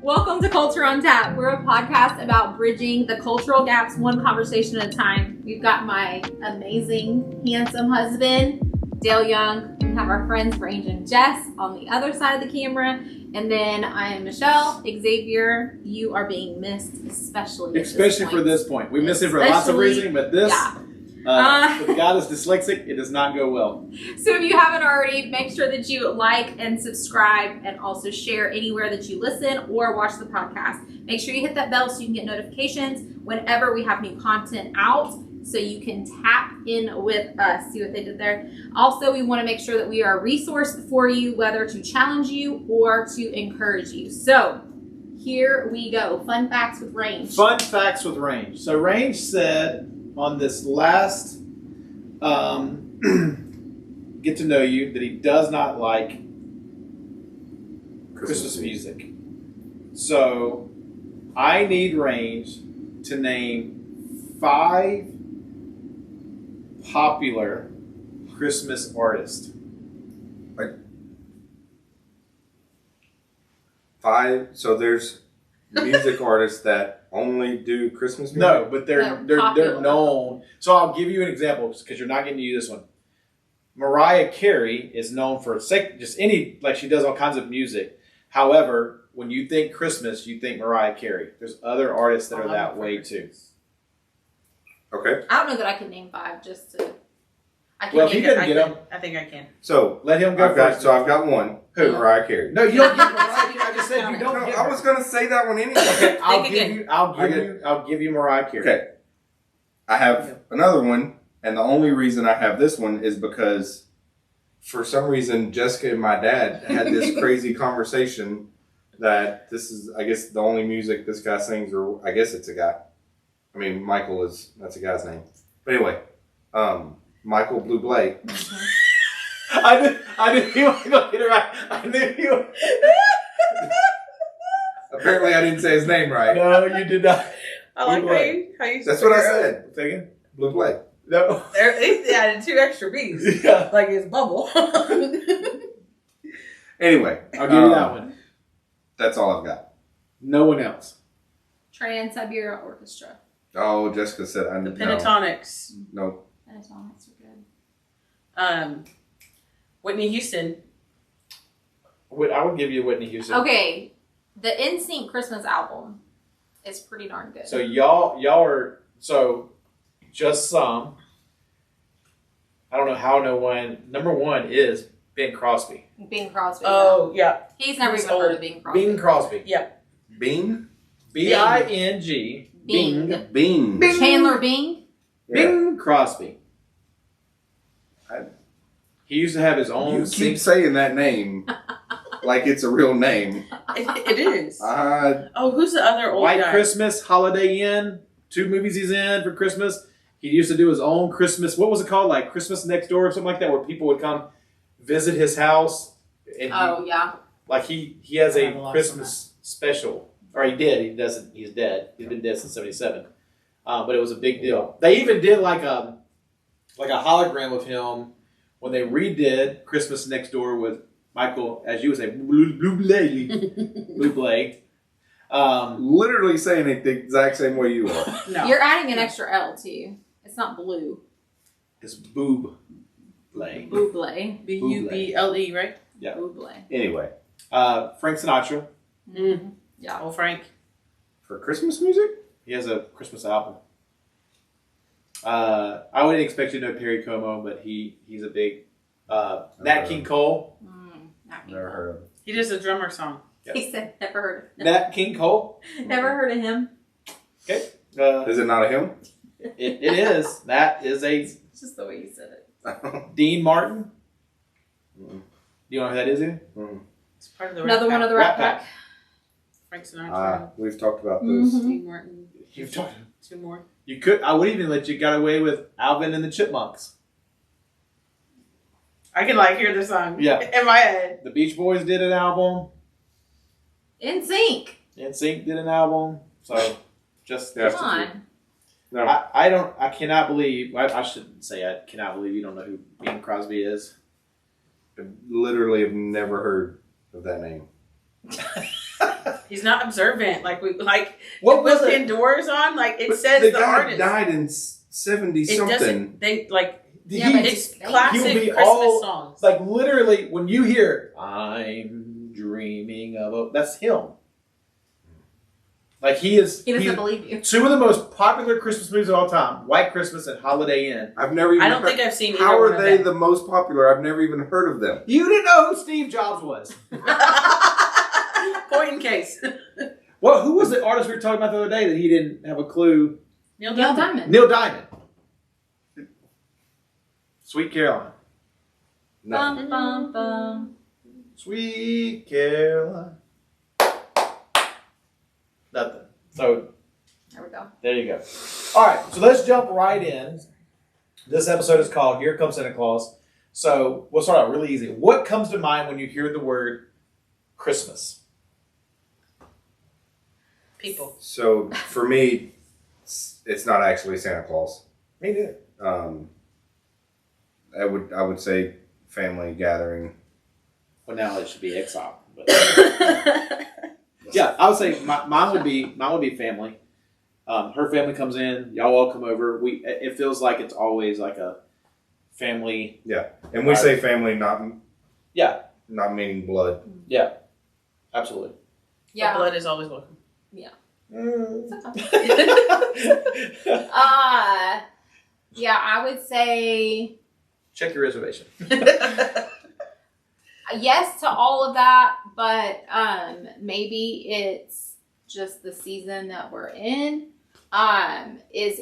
Welcome to Culture on Tap. We're a podcast about bridging the cultural gaps one conversation at a time. We've got my amazing, handsome husband, Dale Young. We have our friends, Range and Jess, on the other side of the camera. And then I am Michelle. Xavier, you are being missed, especially for this point. We miss him for lots of reasons, but this... Yeah. For the guy that's dyslexic, it does not go well. So if you haven't already, make sure that you like and subscribe and also share anywhere that you listen or watch the podcast. Make sure you hit that bell so you can get notifications whenever we have new content out so you can tap in with us. See what they did there? Also, we want to make sure that we are a resource for you, whether to challenge you or to encourage you. So here we go. Fun facts with Range. Fun facts with Range. So Range said on this last get to know you that he does not like Christmas music. So I need Range to name 5 popular Christmas artists. Like 5. So there's music artists that only do Christmas music? No, but they're known. So I'll give you an example because you're not getting to use this one. Mariah Carey is known for just any, like she does all kinds of music. However, when you think Christmas, you think Mariah Carey. There's other artists that are that way too. Okay. I don't know that I can name 5 just to... I think I can. So let him go first. So I've got one. Who? Mariah Carey. No, you don't get Mariah Carey. I just said you don't get I was going to say that one anyway. Okay, I'll give you Mariah Carey. Okay. I have another one, and the only reason I have this one is because for some reason Jessica and my dad had this crazy conversation that this is, I guess, the only music this guy sings, or I guess it's a guy. I mean, that's a guy's name. But anyway, Michael Bublé. I knew you were going to get it right. I knew you. Apparently, I didn't say his name right. No, you did not. I like how you That's what I said. Say again? Bublé. No. They added 2 extra B's. Yeah. Like it's bubble. Anyway, I'll give you that one. That's all I've got. No one else. Trans-Siberia Orchestra. Oh, Jessica said I The Pentatonics. No. Pentatonics are good. Whitney Houston. I would give you Whitney Houston. Okay, the NSYNC Christmas album is pretty darn good. So y'all are just some. I don't know how no one. Number 1 is Bing Crosby. Bing Crosby. Oh, yeah. He's never even heard of Bing Crosby. Bing Crosby. Yeah. Bing? B-I-N-G. Bing. Bing. Chandler Bing. Bing Crosby. He used to have his own. You keep saying that name like it's a real name. It is. Who's the other old White guy? Christmas, Holiday Inn. 2 movies he's in for Christmas. He used to do his own Christmas. What was it called? Like Christmas Next Door or something like that, where people would come visit his house. And yeah. Like he has a Christmas special, or he did. He doesn't. He's dead. He's been dead since '77. But it was a big deal. They even did like a hologram of him when they redid Christmas Next Door with Michael, as you would say, Bublé. Literally saying it the exact same way you are. No. You're adding an extra L too. It's not blue. It's Bublé. Bublé. Buble, right? Yeah. Bublé. Anyway. Frank Sinatra. Mm-hmm. Yeah. Oh, Frank. For Christmas music? He has a Christmas album. I wouldn't expect you to know Perry Como, but he's a big Nat King Cole. Never heard of it. He does a drummer song. Yep. He said never heard of him. Nat King Cole. Never heard of him. Okay. Is it not a him? It is. That is It's just the way you said it. Dean Martin. Do you know who that is? Either? It's part of the Another one of the Rat Pack. Frank Sinatra. We've talked about those. Steve Martin. You've talked. 2 more. You could. I would even let you get away with Alvin and the Chipmunks. I can hear the song. Yeah. In my head. The Beach Boys did an album. NSYNC. NSYNC did an album. So just Come on. No. I cannot believe. I shouldn't say I cannot believe you don't know who Bing Crosby is. I literally have never heard of that name. He's not observant. Like What was it? indoors on? Like it But says the the guy artist. died in 70 It something. doesn't. They like Yeah, but it's he classic will be Christmas all- songs. Like literally, when you hear "I'm dreaming of a," that's him. Like he is. He doesn't he's believe you. two of the most popular Christmas movies of all time: White Christmas and Holiday Inn. I've never even I don't heard, think I've seen either how one are of they them. the most popular? I've never even heard of them. You didn't know who Steve Jobs was. Point in case. Well, who was the artist we were talking about the other day that he didn't have a clue? Neil Neil Diamond. Diamond. Neil Diamond. Sweet Caroline. No. Bum, bum, bum. Sweet Caroline. Nothing. So There we go. there you go. All right, so let's jump right in. This episode is called "Here Comes Santa Claus." So we'll start out really easy. What comes to mind when you hear the word Christmas? People. So for me, it's not actually Santa Claus. Me neither. I would say family gathering. Well, now it should be exile. But yeah, I would say mine would be family. Her family comes in. Y'all all come over. It feels like it's always like a family. And we say family, not meaning blood. Yeah, absolutely. Yeah. Blood is always welcome. Yeah, I would say Check your reservation. yes to all of that, but maybe it's just the season that we're in. Is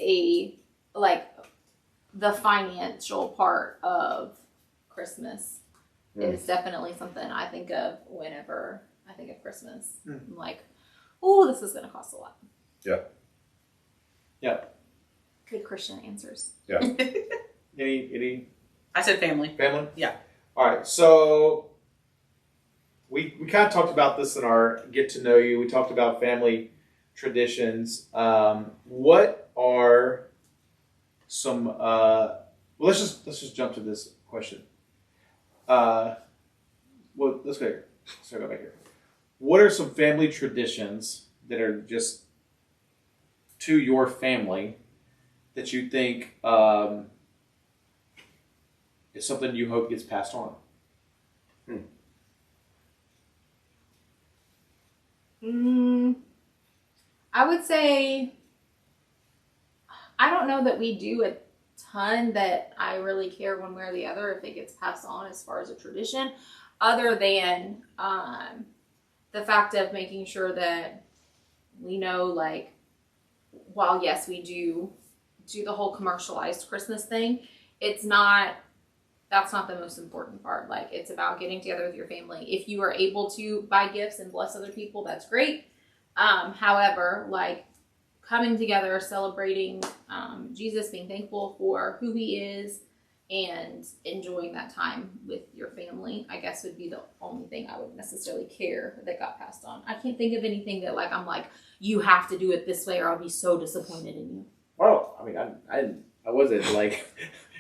the financial part of Christmas is definitely something I think of whenever I think of Christmas. I'm like, oh, this is going to cost a lot. Yeah. Good Christian answers. Any I said family. family? Yeah. All right. So we kind of talked about this in our get to know you. We talked about family traditions. What are some? Let's just jump to this question. Well, let's go here. Let's go back here. What are some family traditions that are just to your family that you think is something you hope gets passed on? I would say, I don't know that we do a ton that I really care one way or the other if it gets passed on as far as a tradition, other than the fact of making sure that we know, like, while yes, we do the whole commercialized Christmas thing, that's not the most important part. Like, it's about getting together with your family. If you are able to buy gifts and bless other people, that's great. However, like, coming together, celebrating Jesus, being thankful for who he is, and enjoying that time with your family, I guess would be the only thing I would necessarily care that got passed on. I can't think of anything that, like, I'm like, you have to do it this way or I'll be so disappointed in you. Well, I mean, I wasn't like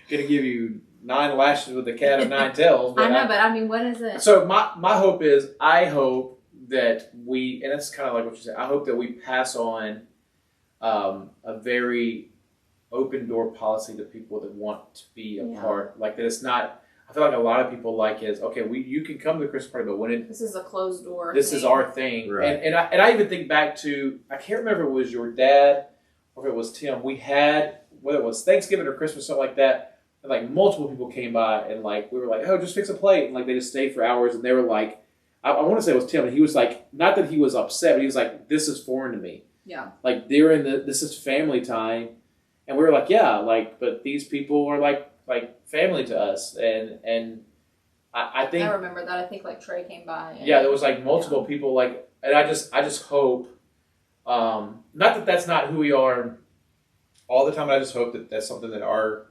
gonna give you 9 lashes with a cat of 9 tails. But I know, but I mean, what is it? So my hope is, I hope that we, and it's kind of like what you said, I hope that we pass on a very open door policy to people that want to be a part. Like, that it's not, I feel like a lot of people like is, okay, you can come to the Christmas party, but when This is a closed door. this thing. is our thing. Right. And I even think back to, I can't remember if it was your dad or if it was Tim. We had, whether it was Thanksgiving or Christmas, something like that, and like multiple people came by and like we were like, oh, just fix a plate, and like they just stayed for hours, and they were like, I want to say it was Tim, and he was like, not that he was upset, but he was like, this is foreign to me. Yeah. Like, this is family time, and we were like, yeah, like, but these people are like family to us, and I think I remember that. I think like Trey came by. And, yeah, there was like multiple people like, and I just hope, not that that's not who we are all the time. But I just hope that that's something that our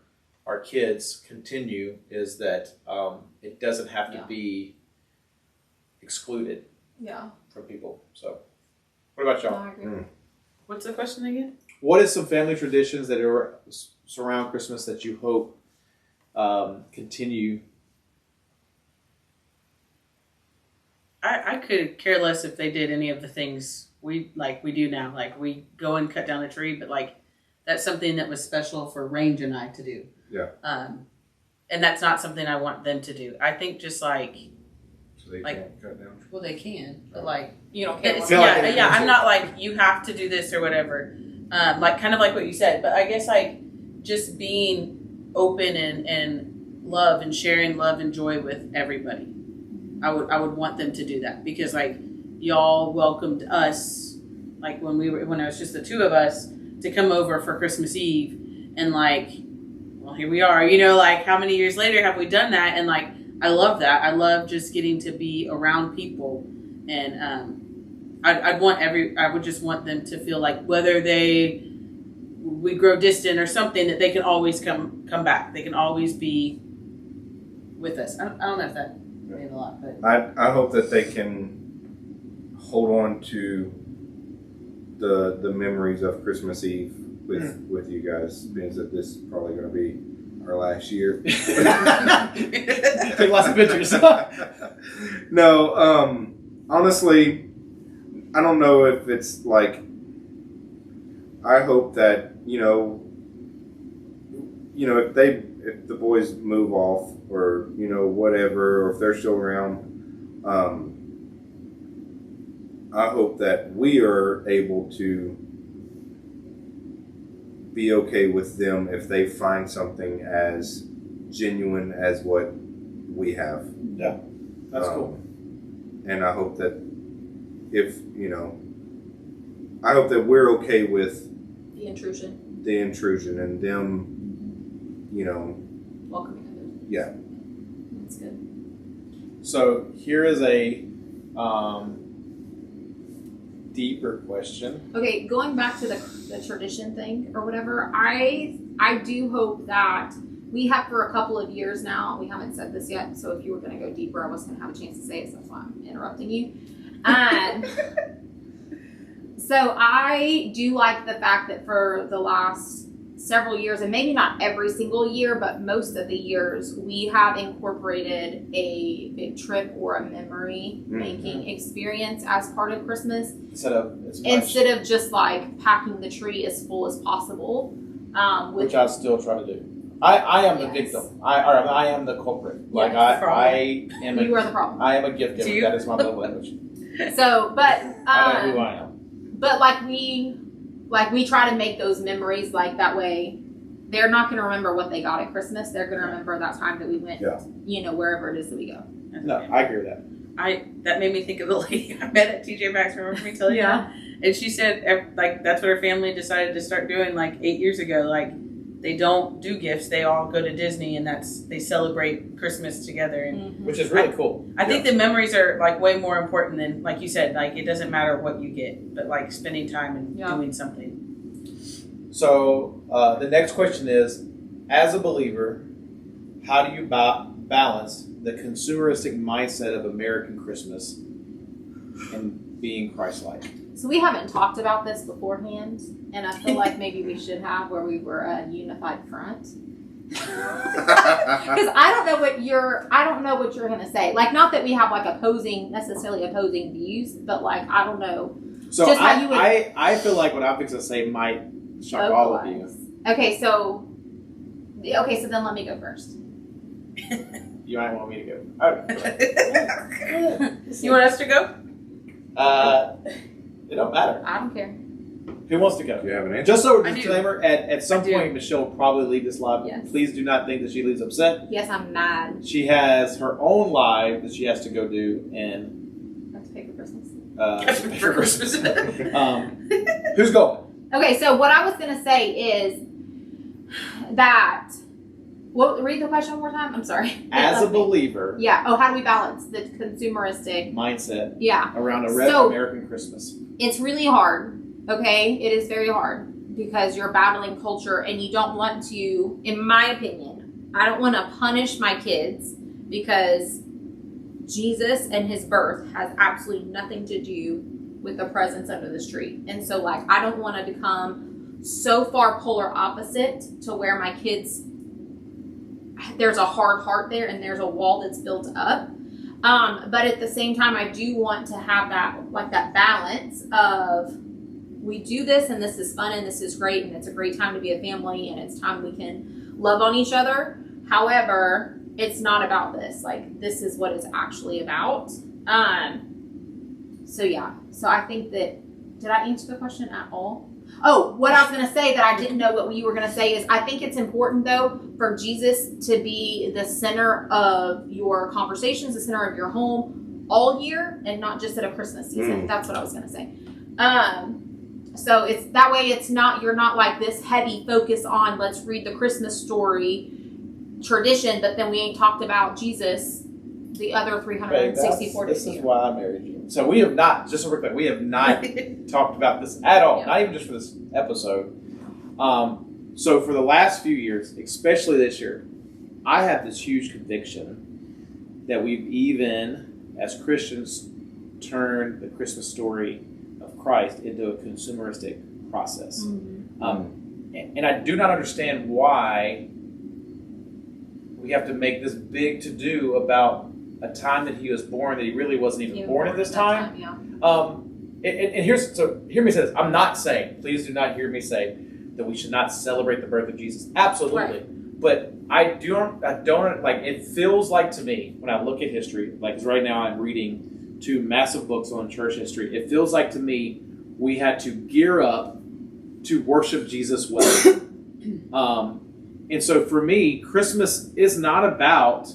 kids continue, is that it doesn't have to be excluded from people. So, what about y'all? I agree. What's the question again? What is some family traditions that are surround Christmas that you hope continue? I could care less if they did any of the things we do now. Like we go and cut down a tree, but like that's something that was special for Range and I to do. Yeah. And that's not something I want them to do. I think just like So they Like- can't cut down. well they can, but You don't care. it's, feel like yeah, they yeah. need I'm to. not like you have to do this or whatever. Like kind of like what you said, but I guess like just being open and love and sharing love and joy with everybody. I would want them to do that because like y'all welcomed us like when it was just the two of us to come over for Christmas Eve and like well here we are, you know, like how many years later have we done that? And like I love that. I love just getting to be around people and I would just want them to feel like whether we grow distant or something that they can always come back. They can always be with us. I don't know if that made a lot, but I hope that they can hold on to the memories of Christmas Eve with you guys, because that this is probably going to be our last year. Take lots of pictures. No, honestly, I don't know if it's like. I hope that if the boys move off or whatever, or if they're still around, I hope that we are able to be okay with them if they find something as genuine as what we have. Yeah, that's cool. And I hope that I hope that we're okay with The intrusion. the intrusion and them, Welcoming others. yeah. That's good. So here is a deeper question. Okay, going back to the tradition thing or whatever, I do hope that we have for a couple of years now, we haven't said this yet, so if you were going to go deeper, I wasn't going to have a chance to say it, so that's why I'm interrupting you. So I do like the fact that for the last several years, and maybe not every single year, but most of the years, we have incorporated a big trip or a memory making experience as part of Christmas. Instead of just like packing the tree as full as possible. Which I still try to do. I am the victim. I am the culprit. Like I am. You are the problem. I am a gift giver. That is my love language. So, but I know who I am. but like we try to make those memories like that way. They're not going to remember what they got at Christmas. They're going to remember that time that we went, wherever it is that we go. No, I agree with that. That made me think of the lady I met at TJ Maxx. Remember me telling you that? And she said like that's what her family decided to start doing like 8 years ago. Like they don't do gifts; they all go to Disney, and they celebrate Christmas together. And Which is really cool. I think the memories are like way more important than, like you said, like it doesn't matter what you get, but like spending time and doing something. So the next question is, as a believer, how do you balance the consumeristic mindset of American Christmas and being Christ-like? So we haven't talked about this beforehand, and I feel like maybe we should have, where we were a unified front. Because I don't know what you're going to say. Like, not that we have like necessarily opposing views, but like I don't know. So Just how you would- I feel like what I'm fixing to say might shock all of you. Okay, so then let me go first. You might want me to go. Okay. You want us to go? It don't matter. I don't care. Who wants to go? Do you have an answer? Just so I do. disclaimer, at some I do. point Michelle will probably leave this live. Yes. Please do not think that she leaves upset. Yes, I'm mad. She has her own live that she has to go do, and Let's pay for Christmas. For Christmas. Who's going? Okay, so what I was going to say is that. Read the question one more time. I'm sorry. As a believer, Yeah. Oh, how do we balance the consumeristic? mindset Yeah. around American Christmas. It's really hard. Okay, it is very hard because you're battling culture, and you don't want to. In my opinion, I don't want to punish my kids because Jesus and his birth has absolutely nothing to do with the presents under the tree. And so, like, I don't want to become so far polar opposite to where my kids, there's a hard heart there and there's a wall that's built up. But at the same time, I do want to have that balance of, we do this and this is fun and this is great and it's a great time to be a family and it's time we can love on each other. However, it's not about this. Like, this is what it's actually about. So I think that, did I answer the question at all? Oh, what I was going to say that I didn't know what you were going to say is, I think it's important, though, for Jesus to be the center of your conversations, the center of your home all year, and not just at a Christmas season. That's what I was going to say. So it's that way. It's not, you're not like this heavy focus on, let's read the Christmas story tradition, but then we ain't talked about Jesus the other 364 days. This is why I married you. So we have not, just so we're clear, we have not talked about this at all. Yeah. Not even just for this episode. So for the last few years, especially this year, I have this huge conviction that we've even, as Christians, turned the Christmas story of Christ into a consumeristic process. And I do not understand why we have to make this big to-do about a time that he was born that he really wasn't even born at this time. And hear me say this. I'm not saying, please do not hear me say that we should not celebrate the birth of Jesus. Absolutely. Right. But I don't like, it feels like to me when I look at history, like right now I'm reading 2 massive books on church history. It feels like to me we had to gear up to worship Jesus well. And so for me, Christmas is not about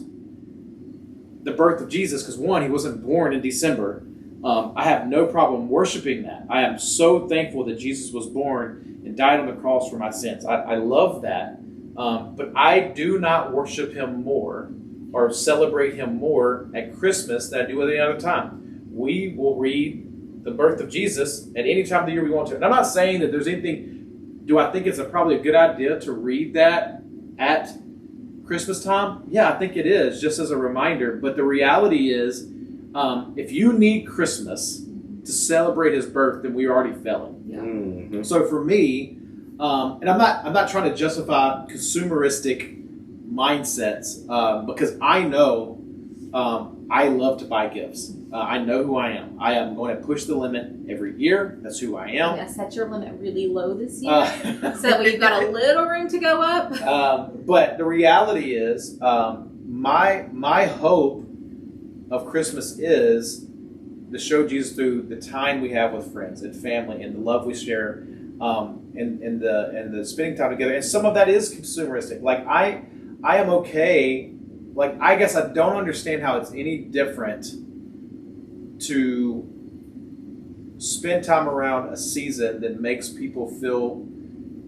the birth of Jesus, because one, he wasn't born in December. I have no problem worshiping that. I am so thankful that Jesus was born and died on the cross for my sins. I love that. But I do not worship him more or celebrate him more at Christmas than I do at any other time. We will read the birth of Jesus at any time of the year we want to. And I'm not saying that there's anything, do I think it's probably a good idea to read that at Christmas time? Yeah, I think it is, just as a reminder. But the reality is, if you need Christmas to celebrate his birth, then we already fell it. Yeah. So for me, and I'm not trying to justify consumeristic mindsets, because I know I love to buy gifts. I know who I am. I am going to push the limit every year. That's who I am. Yeah, set your limit really low this year, so we've got a little room to go up. But the reality is, my hope of Christmas is to show Jesus through the time we have with friends and family and the love we share, and the spending time together. And some of that is consumeristic. Like I am okay. Like, I guess I don't understand how it's any different to spend time around a season that makes people feel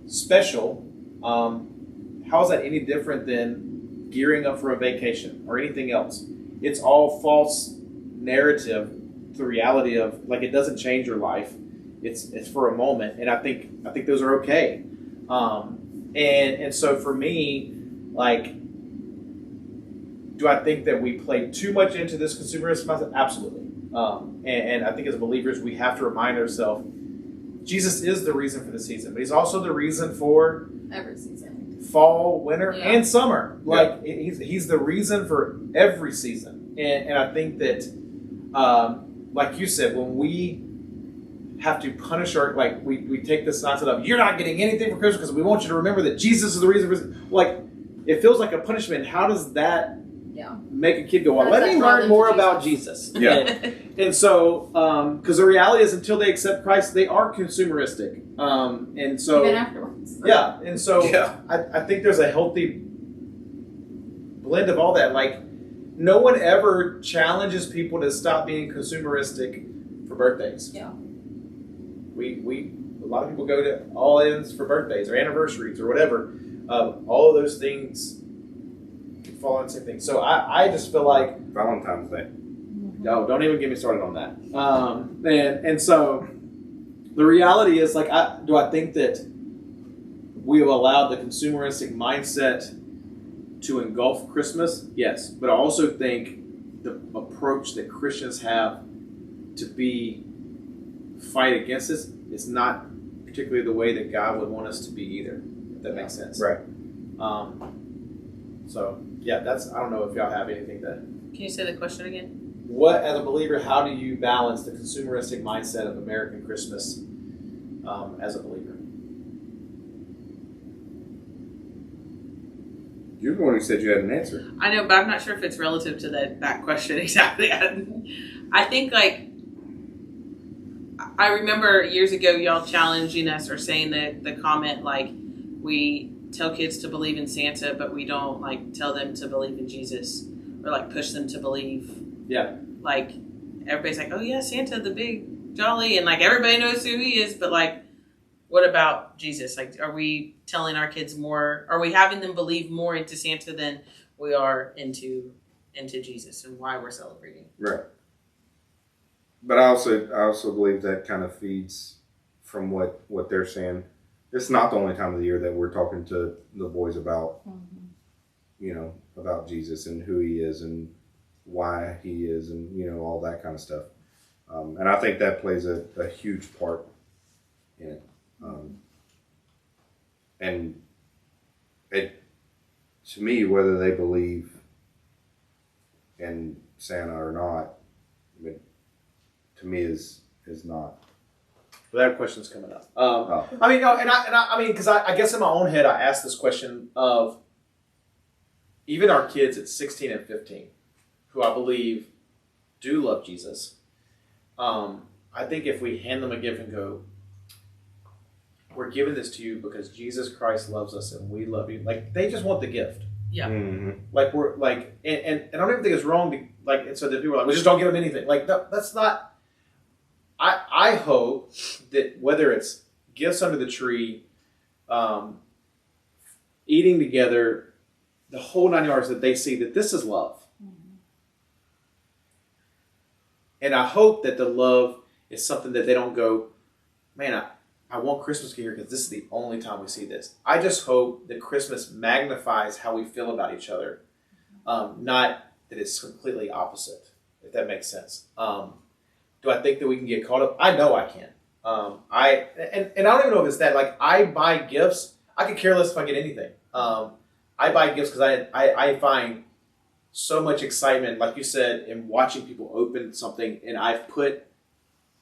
special. How is that any different than gearing up for a vacation or anything else? It's all false narrative. The reality of, like, it doesn't change your life. It's for a moment, and I think those are okay. And so for me, like, do I think that we play too much into this consumerist mindset? Absolutely. And I think as believers, we have to remind ourselves, Jesus is the reason for the season, but he's also the reason for every season, fall, winter, and summer. Like, he's the reason for every season. And I think that, like you said, when we have to punish we take this mindset of, you're not getting anything for Christmas because we want you to remember that Jesus is the reason for, like, it feels like a punishment. How does that make a kid go, well, let me learn more about Jesus? And so, because the reality is, until they accept Christ, they are consumeristic. And so, even afterwards. Yeah. And so, I think there's a healthy blend of all that. Like, no one ever challenges people to stop being consumeristic for birthdays. Yeah. A lot of people go to all-ins for birthdays or anniversaries or whatever. All of those things fall on the same thing. So I just feel like Valentine's Day. Oh, don't even get me started on that. And so the reality is, like, do I think that we have allowed the consumeristic mindset to engulf Christmas? Yes, but I also think the approach that Christians have to fight against this is not particularly the way that God would want us to be either. If that makes sense, right? So yeah, I don't know if y'all have anything to. Can you say the question again? what, as a believer, how do you balance the consumeristic mindset of American Christmas as a believer? You're the one who said you had an answer. I know, but I'm not sure if it's relative to that question exactly. I think, like, I remember years ago y'all challenging us or saying the comment, like, we tell kids to believe in Santa, but we don't, like, tell them to believe in Jesus or, like, push them to believe. Yeah. Like, everybody's like, oh, yeah, Santa, the big jolly, and, like, everybody knows who he is, but, like, what about Jesus? Like, are we telling our kids more? Are we having them believe more into Santa than we are into Jesus and why we're celebrating? Right. But I also believe that kind of feeds from what they're saying. It's not the only time of the year that we're talking to the boys about, about Jesus and who he is and why he is and, all that kind of stuff. And I think that plays a huge part in it. And it, to me, whether they believe in Santa or not, to me is not. Well, that question's coming up. I mean, no, and I mean, because I guess in my own head, I asked this question of even our kids at 16 and 15, who I believe do love Jesus. I think if we hand them a gift and go, we're giving this to you because Jesus Christ loves us and we love you. Like, they just want the gift. Yeah. Mm-hmm. Like, we're like, and I don't even think it's wrong. And so that people are like, we just don't give them anything. Like, that's not. I hope that whether it's gifts under the tree, eating together, the whole 9 yards, that they see that this is love. Mm-hmm. And I hope that the love is something that they don't go, man, I want Christmas here because this is the only time we see this. I just hope that Christmas magnifies how we feel about each other, not that it's completely opposite, if that makes sense. Do I think that we can get caught up? I know I can. I don't even know if it's that. Like, I buy gifts. I could care less if I get anything. I buy gifts because I find so much excitement, like you said, in watching people open something, and I've put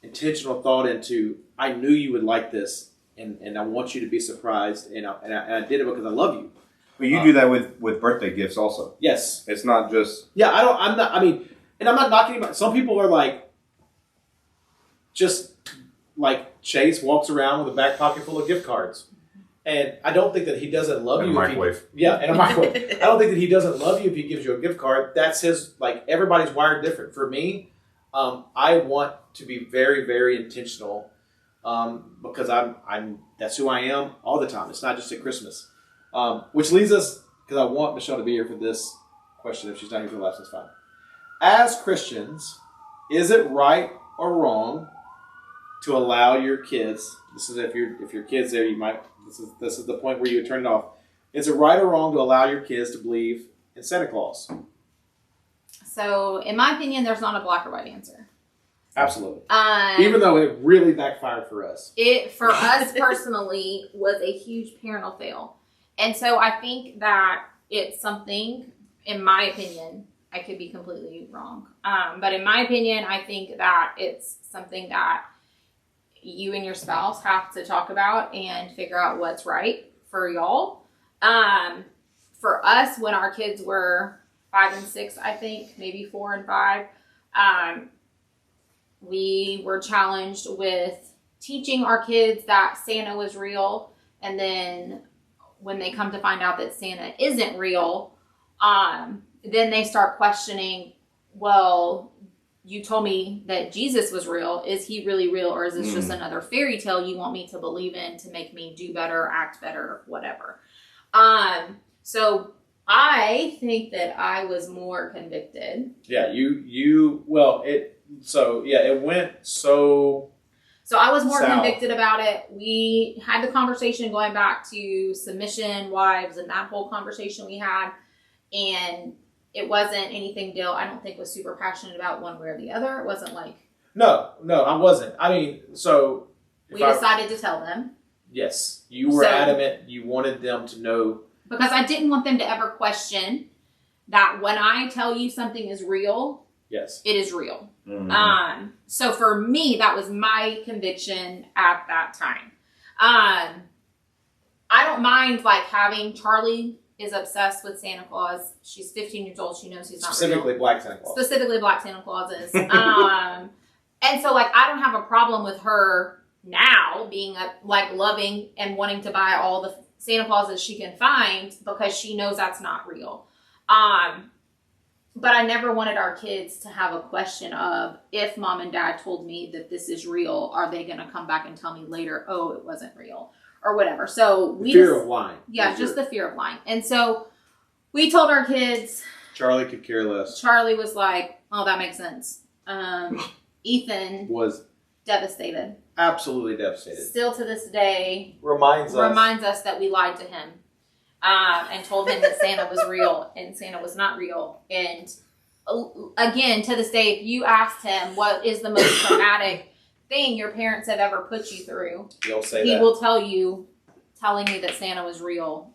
intentional thought into, I knew you would like this, and I want you to be surprised, and I did it because I love you. But you do that with birthday gifts also. Yes. It's not just... Yeah, I'm not knocking anybody. Some people are like, just like Chase walks around with a back pocket full of gift cards. And I don't think that he doesn't love you. And a microwave. And a microwave. I don't think that he doesn't love you if he gives you a gift card. That's his, like, everybody's wired different. For me, I want to be very, very intentional because I'm that's who I am all the time. It's not just at Christmas. Which leads us, because I want Michelle to be here for this question. If she's not here for the last, that's fine. As Christians, is it right or wrong to allow your kids? This is if your kids there, you might. This is the point where you would turn it off. Is it right or wrong to allow your kids to believe in Santa Claus? So, in my opinion, there's not a black or white answer. Absolutely. Even though it really backfired for us. It, for us personally, was a huge parental fail. And so I think that it's something, in my opinion, I could be completely wrong. But in my opinion, I think that it's something that you and your spouse have to talk about and figure out what's right for y'all. For us, when our kids were 5 and 6, I think, maybe 4 and 5, we were challenged with teaching our kids that Santa was real. And then when they come to find out that Santa isn't real, then they start questioning, well, you told me that Jesus was real. Is he really real? Or is this just another fairy tale you want me to believe in to make me do better, act better, whatever? So I think that I was more convicted. Yeah, it went so... So I was more south. convicted about it. We had the conversation going back to submission, wives, and that whole conversation we had. And it wasn't anything Dale, I don't think, was super passionate about one way or the other. It wasn't like... No, I wasn't. I mean, so... We decided to tell them. Yes. You were adamant. You wanted them to know... Because I didn't want them to ever question that when I tell you something is real, Yes. It is real. Mm-hmm. So for me, that was my conviction at that time. I don't mind like having Charlie is obsessed with Santa Claus. She's 15 years old. She knows he's not Specifically real. Black Santa Claus. Specifically Black Santa Clauses. And so like I don't have a problem with her now being like loving and wanting to buy all the Santa Clauses she can find because she knows that's not real. But I never wanted our kids to have a question of, if mom and dad told me that this is real, are they going to come back and tell me later, oh, it wasn't real or whatever. So we fear of lying. Yeah, just the fear of lying. And so we told our kids. Charlie could care less. Charlie was like, oh, that makes sense. Ethan was devastated. Absolutely devastated. Still to this day. Reminds us that we lied to him. And told him that Santa was real and Santa was not real. And again, to this day, if you asked him what is the most traumatic thing your parents have ever put you through, he'll say he that. will tell you, telling you that Santa was real.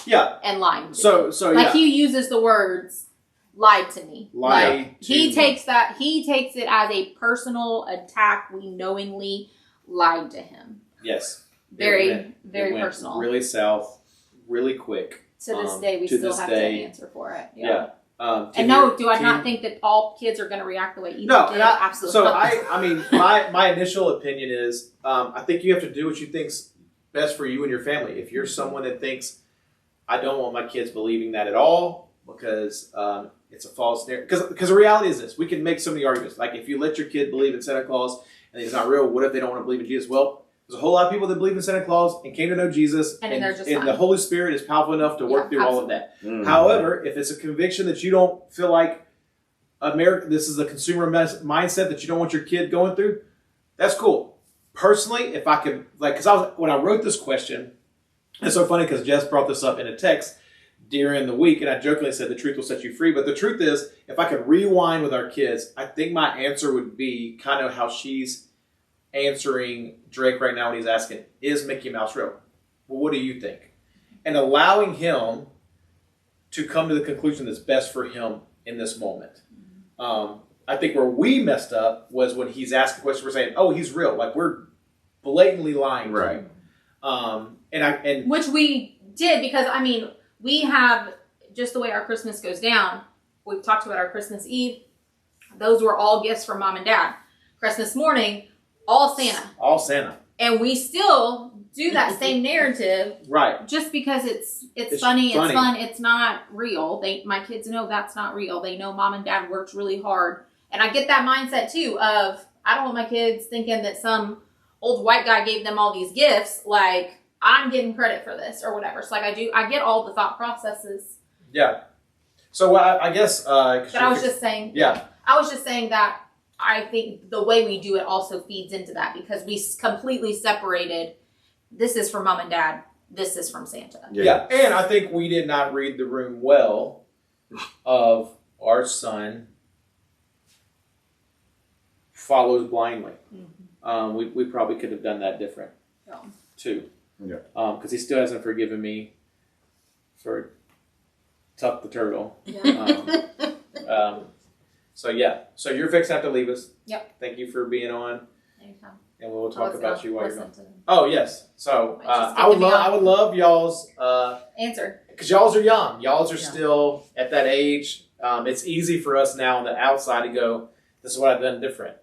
Yeah. And lying to So you. Like yeah. he uses the words lied to me. Lied to he me. takes it as a personal attack. We knowingly lied to him. Yes. Very It went personal. Really south, really quick. To this day, we still have to answer for it. Yeah. And no, do I not think that all kids are going to react the way you No, did? and I, Absolutely. so not. I mean, my initial opinion is, I think you have to do what you think's best for you and your family. If you're someone that thinks, I don't want my kids believing that at all because it's a false narrative. Because the reality is this: we can make so many arguments. Like if you let your kid believe in Santa Claus and he's not real, what if they don't want to believe in Jesus? Well, there's a whole lot of people that believe in Santa Claus and came to know Jesus, And they're just and fine. the Holy Spirit is powerful enough to work through all of that. Mm-hmm. However, if it's a conviction that you don't feel like this is a consumer mindset that you don't want your kid going through, that's cool. Personally, if I could, because when I wrote this question, it's so funny because Jess brought this up in a text during the week, and I jokingly said the truth will set you free. But the truth is, if I could rewind with our kids, I think my answer would be kind of how she's answering Drake right now when he's asking, is Mickey Mouse real? Well, what do you think? And allowing him to come to the conclusion that's best for him in this moment. I think where we messed up was when he's asking questions, we're saying, oh, he's real. Like we're blatantly lying. Right. And Which we did because, I mean, we have just the way our Christmas goes down. We've talked about our Christmas Eve. Those were all gifts from mom and dad. Christmas morning, all Santa. All Santa. And we still do that same narrative. Right. Just because it's funny, it's funny. fun, it's not real. My kids know that's not real. They know mom and dad worked really hard. And I get that mindset too of, I don't want my kids thinking that some old white guy gave them all these gifts, like I'm getting credit for this or whatever. So I get all the thought processes. Yeah. So I guess. But I was just saying. Yeah. I was just saying that I think the way we do it also feeds into that because we completely separated. This is from mom and dad. This is from Santa. Yeah. And I think we did not read the room well of our son follows blindly. Mm-hmm. We probably could have done that different too. Yeah. Because he still hasn't forgiven me for Tuck the Turtle. Yeah. So yeah. So you're fixing to have to leave us. Yep. Thank you for being on. Anytime. And we'll talk about you while you're gone. Listen to them. Oh yes. So Might just I would get me I would love y'all's Answer. because y'all's are young. Y'all's are still at that age. It's easy for us now on the outside to go, this is what I've done different.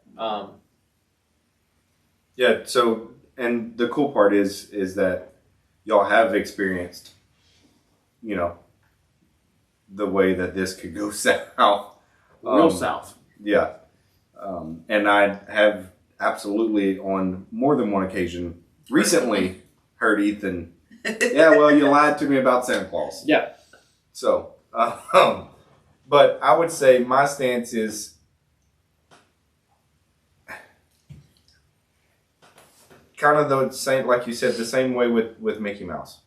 Yeah. So, and the cool part is that y'all have experienced, the way that this could go south. Real south. Yeah. And I have absolutely on more than one occasion recently heard Ethan, yeah, well, you lied to me about Santa Claus. Yeah. So, but I would say my stance is kind of the same, like you said, the same way with Mickey Mouse.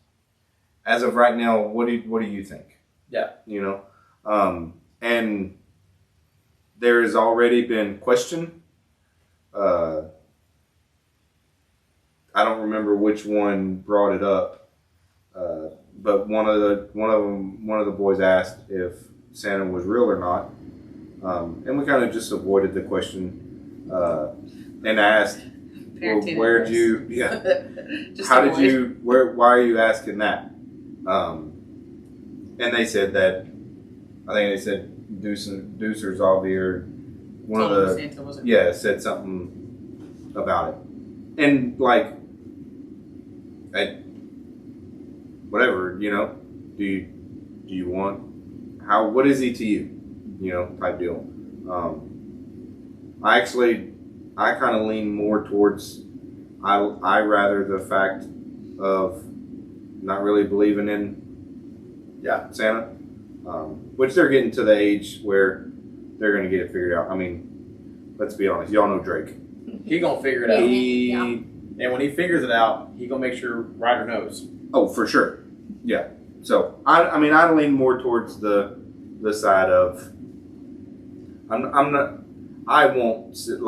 As of right now, what do you think? Yeah. And there has already been question. I don't remember which one brought it up, but one of the boys asked if Santa was real or not. And we kind of just avoided the question and asked, well, Parenting where'd advice. you, yeah, Just how did avoid. you, why are you asking that? And they said that, I think they said Deucer Xavier, one of Told him the, Santa wasn't yeah, said something about it. And like, whatever, you know, do you want, what is he to you? You know, type deal. I kind of lean more towards, I rather the fact of not really believing in, Santa, which they're getting to the age where they're going to get it figured out. I mean, let's be honest, y'all know Drake. He gonna figure it out. Yeah. And when he figures it out, he gonna make sure Ryder knows. Oh, for sure. Yeah. So I mean, I lean more towards the side of I'm not. I won't sit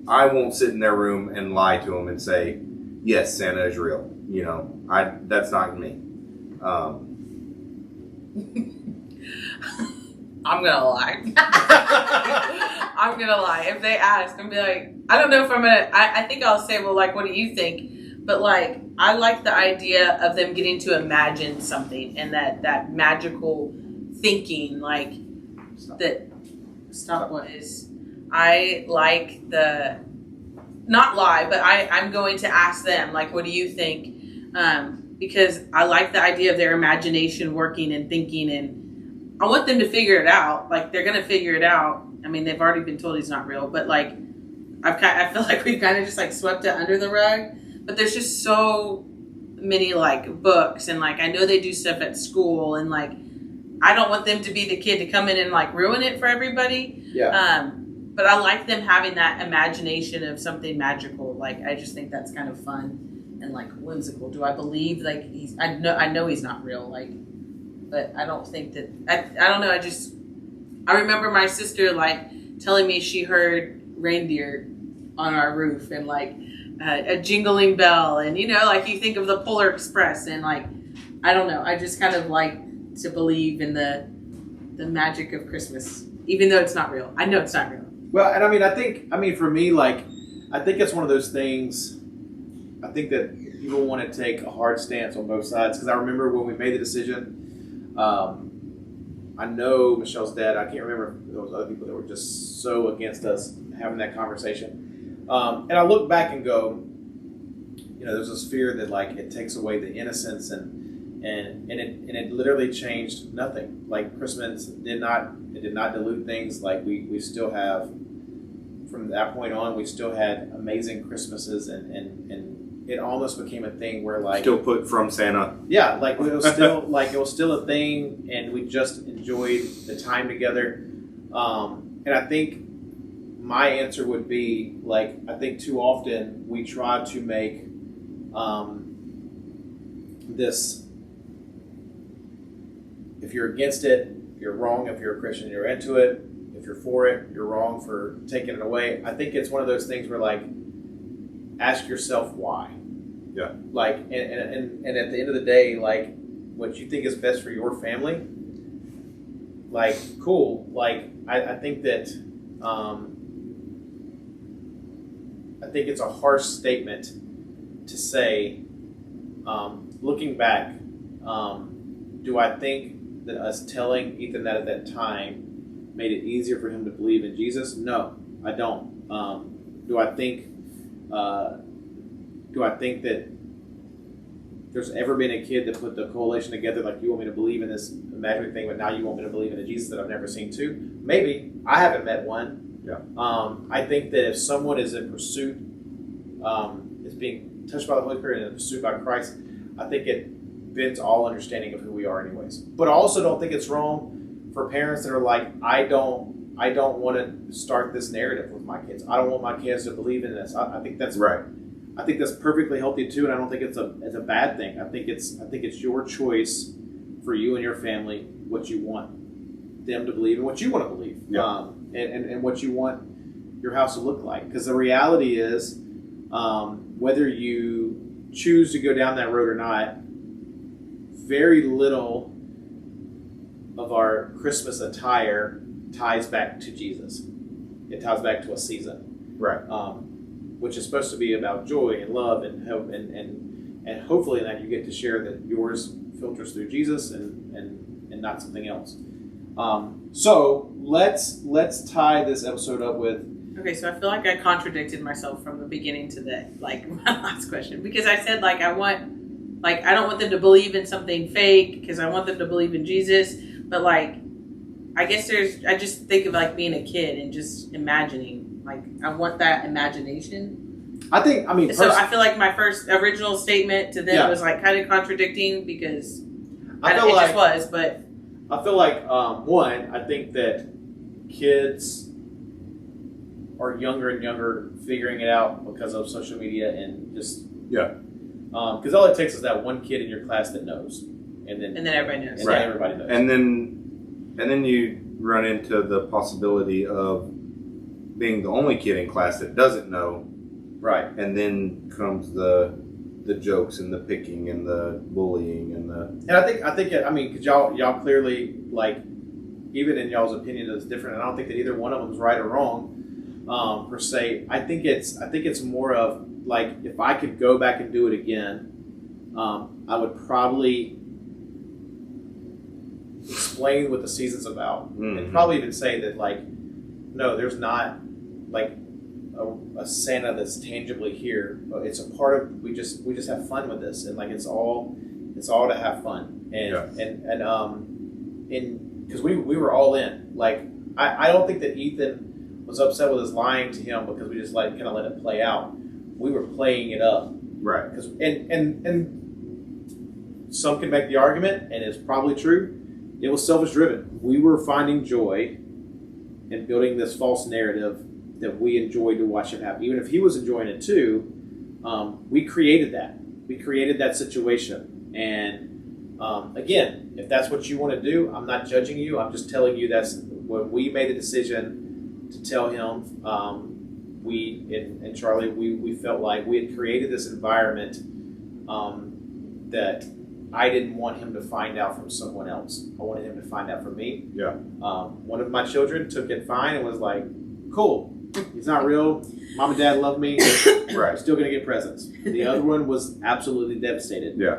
I won't sit in their room and lie to them and say, yes, Santa is real. You know, that's not me. I'm gonna lie. I'm gonna lie. If they ask, I'm be like, I don't know if I'm gonna. I think I'll say, well, like, what do you think? But like, I like the idea of them getting to imagine something and that magical thinking, like that. Stop. What is? I like the not lie, but I'm going to ask them, like, what do you think? Because I like the idea of their imagination working and thinking, and I want them to figure it out. Like, they're going to figure it out. I mean, they've already been told he's not real, but like, I feel like we've kind of just like swept it under the rug. But there's just so many like books, and like I know they do stuff at school, and like I don't want them to be the kid to come in and like ruin it for everybody. Yeah. But I like them having that imagination of something magical. Like, I just think that's kind of fun and like whimsical. Do I believe like I know he's not real, like, but I don't think that I don't know. I remember my sister like telling me she heard reindeer on our roof and like a jingling bell, and you know, like you think of the Polar Express, and like I don't know. I just kind of like to believe in the magic of Christmas, even though it's not real. I know it's not real. Well, and I mean, for me, like, I think it's one of those things. I think that people want to take a hard stance on both sides, because I remember when we made the decision. I know Michelle's dad. I can't remember if there was other people that were just so against us having that conversation. And I look back and go, you know, there's this fear that like it takes away the innocence, and it literally changed nothing. Like Christmas did not dilute things. Like we still have, from that point on, we still had amazing Christmases, and it almost became a thing where like Still put from Santa. yeah, like it was still a thing, and we just enjoyed the time together. And I think my answer would be like, I think too often we try to make this, if you're against it, you're wrong. If you're a Christian, you're into it. If you're for it, you're wrong for taking it away. I think it's one of those things where like, ask yourself why. Yeah. Like, and at the end of the day, like, what you think is best for your family, like, cool. Like, I think that, I think it's a harsh statement to say, looking back, do I think that us telling Ethan that at that time made it easier for him to believe in Jesus? No, I don't. Do I think that there's ever been a kid that put the coalition together like, you want me to believe in this imaginary thing, but now you want me to believe in a Jesus that I've never seen too? Maybe. I haven't met one. Yeah. I think that if someone is in pursuit, is being touched by the Holy Spirit and in pursuit by Christ, I think it bends all understanding of who we are anyways. But I also don't think it's wrong for parents that are like, I don't want to start this narrative with my kids. I don't want my kids to believe in this. I think that's right. I think that's perfectly healthy too, and I don't think it's a bad thing. I think it's your choice for you and your family what you want them to believe and what you want to believe, and what you want your house to look like. Because the reality is, whether you choose to go down that road or not, very little of our Christmas attire ties back to Jesus. It ties back to a season, Right. Which is supposed to be about joy and love and hope, and hopefully in that you get to share that yours filters through Jesus and not something else. So let's tie this episode up with. Okay, so I feel like I contradicted myself from the beginning to the like my last question, because I said I don't want them to believe in something fake because I want them to believe in Jesus, but I guess I just think of being a kid and just imagining, I want that imagination. I So I feel like my first original statement to them was kind of contradicting because just was, but I feel like one, I think that kids are younger and younger figuring it out because of social media and just because all it takes is that one kid in your class that knows, and then everybody knows, and then everybody knows, and then you run into the possibility of being the only kid in class that doesn't know, right? And then comes the jokes and the picking and the bullying and I think because y'all clearly even in y'all's opinion is different, and I don't think that either one of them is right or wrong. Per se, I think it's more of if I could go back and do it again, I would probably explain what the season's about, and probably even say that no, there's not a Santa that's tangibly here, but it's a part of we just have fun with this, and it's all to have fun, and because we were all in. I don't think that Ethan was upset with us lying to him because we just kind of let it play out. We were playing it up, right? Because and some can make the argument, and it's probably true. It was selfish driven. We were finding joy in building this false narrative that we enjoyed to watch him happen. Even if he was enjoying it too, we created that. We created that situation. And again, if that's what you want to do, I'm not judging you. I'm just telling you that's when we made the decision to tell him, and Charlie, we felt like we had created this environment that I didn't want him to find out from someone else. I wanted him to find out from me. Yeah. One of my children took it fine and was like, cool, he's not real. Mom and dad love me. Right. Still going to get presents. The other one was absolutely devastated. Yeah.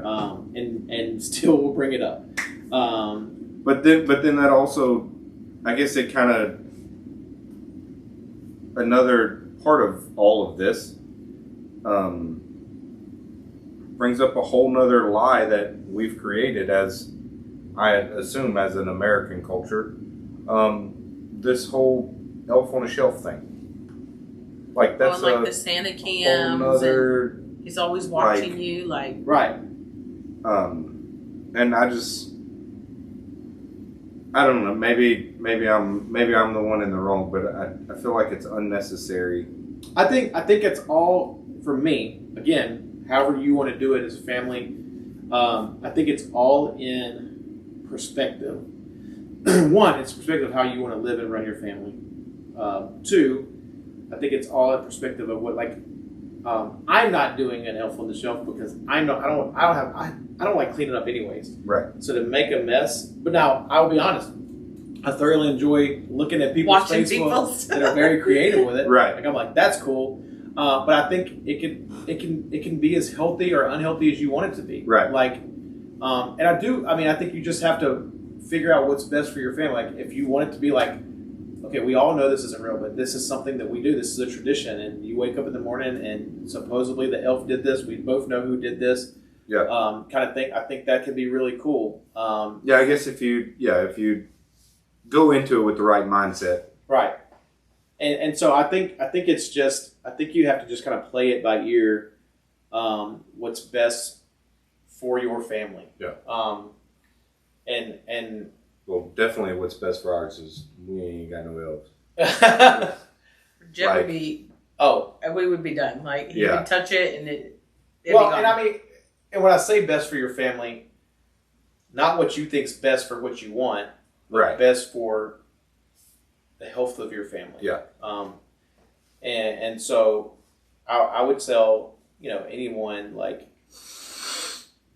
And still will bring it up. But then that also, I guess it kind of, another part of all of this brings up a whole nother lie that we've created as, I assume, as an American culture. This whole elf on a shelf thing. That's the Santa cams, nother, he's always watching you, right. And I don't know. Maybe I'm the one in the wrong, but I feel like it's unnecessary. I think it's all for me. Again, however you want to do it as a family. I think it's all in perspective. One, it's perspective of how you want to live and run your family. Two, I think it's all in perspective of what I'm not doing an elf on the shelf because I don't like cleaning up anyways. Right. So to make a mess, but now I'll be honest, I thoroughly enjoy looking at people's Facebook that are very creative with it. Right. I'm like, that's cool. But I think it can be as healthy or unhealthy as you want it to be. Right. And I think you just have to figure out what's best for your family. If you want it to be okay, we all know this isn't real, but this is something that we do. This is a tradition, and you wake up in the morning and supposedly the elf did this. We both know who did this. Yeah. Kind of thing. I think that could be really cool. I guess if you go into it with the right mindset. Right. And so I think it's just, I think you have to just kind of play it by ear, what's best for your family. Yeah. And Well, definitely what's best for ours is we ain't got no elves. Jeff would be, we would be done. He would touch it and it'd be gone. And when I say best for your family, not what you think's best for what you want, but right. best for the health of your family. Yeah. And so I would tell, anyone,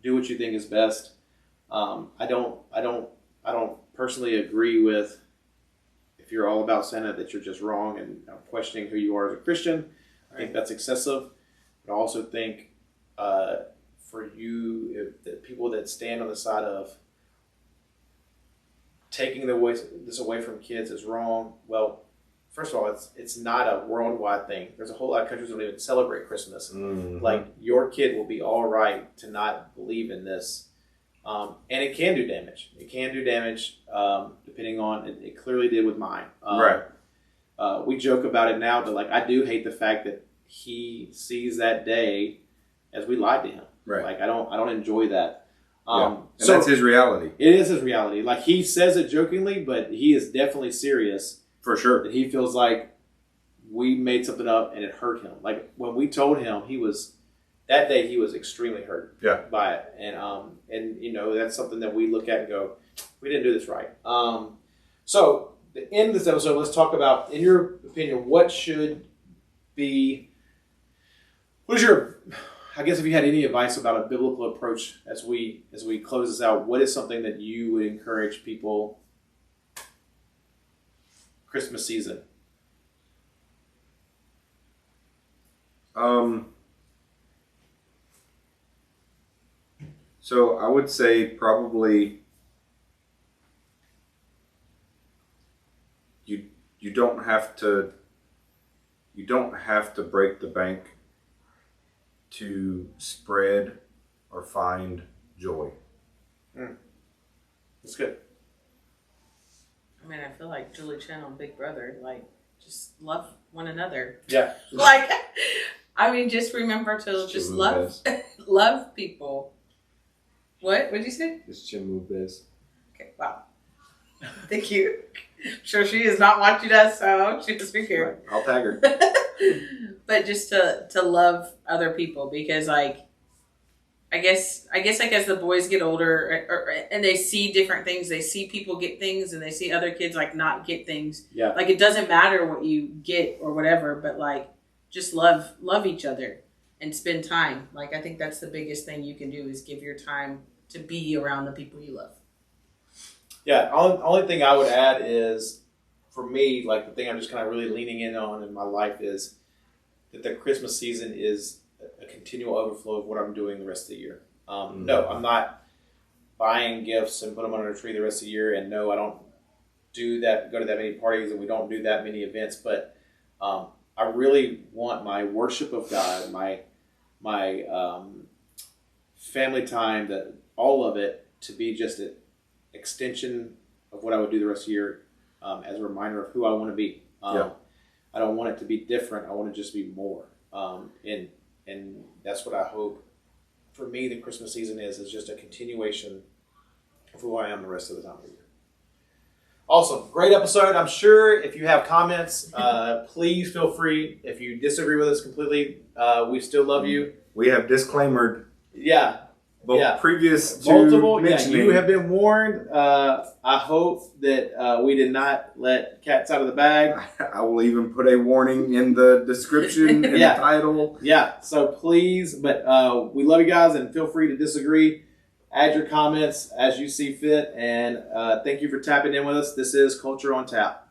do what you think is best. I don't personally agree with if you're all about Santa that you're just wrong and questioning who you are as a Christian. I think that's excessive. But I also think for you, the people that stand on the side of taking this away from kids is wrong. Well, first of all, it's not a worldwide thing. There's a whole lot of countries that don't even celebrate Christmas. Mm-hmm. Like, your kid will be all right to not believe in this. And it can do damage. It can do damage depending on, it clearly did with mine. Right. We joke about it now, but like, I do hate the fact that he sees that day as we lied to him. Right. Like, I don't enjoy that. And so that's his reality. It is his reality. Like, he says it jokingly, but he is definitely serious. For sure. That he feels like we made something up and it hurt him. Like, when we told him, that day he was extremely hurt by it. And you know, that's something that we look at and go, we didn't do this right. So the end of this episode, let's talk about, in your opinion, what is your, I guess if you had any advice about a biblical approach as we close this out, what is something that you would encourage people Christmas season? So I would say probably you don't have to break the bank to spread or find joy. That's good. I mean, I feel like Julie Chen on Big Brother, like, just love one another. Yeah. Like, I mean, just remember to just love people. What? What'd you say? It's Jim Lopez. Okay, wow. Thank you. I'm sure she is not watching us, so she must be here. I'll tag her. But just to love other people, because like, I guess like as the boys get older and they see different things, they see people get things and they see other kids like not get things. Yeah. Like, it doesn't matter what you get or whatever, but like, just love each other and spend time. Like, I think that's the biggest thing you can do is give your time to be around the people you love. Yeah. Only thing I would add is, for me, like, the thing I'm just kind of really leaning in on in my life is that the Christmas season is a continual overflow of what I'm doing the rest of the year. No, I'm not buying gifts and put them under a tree the rest of the year. And no, I don't go to that many parties, and we don't do that many events. But I really want my worship of God, my family time, that all of it to be just an extension of what I would do the rest of the year, as a reminder of who I want to be. I don't want it to be different. I want to just be more. And that's what I hope for me the Christmas season is just a continuation of who I am the rest of the time of the year. Awesome. Great episode. I'm sure if you have comments, please feel free. If you disagree with us completely, we still love you. We have disclaimered. Yeah. Previous to multiple. mentioning. Yeah, you have been warned. I hope that we did not let cats out of the bag. I will even put a warning in the description and the title. Yeah, so please, but we love you guys, and feel free to disagree. Add your comments as you see fit, and thank you for tapping in with us. This is Culture on Tap.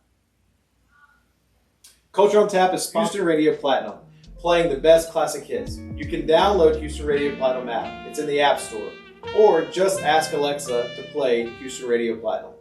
Culture on Tap is Houston Radio Platinum, playing the best classic hits. You can download Houston Radio Platinum app. It's in the App Store. Or just ask Alexa to play Houston Radio Platinum.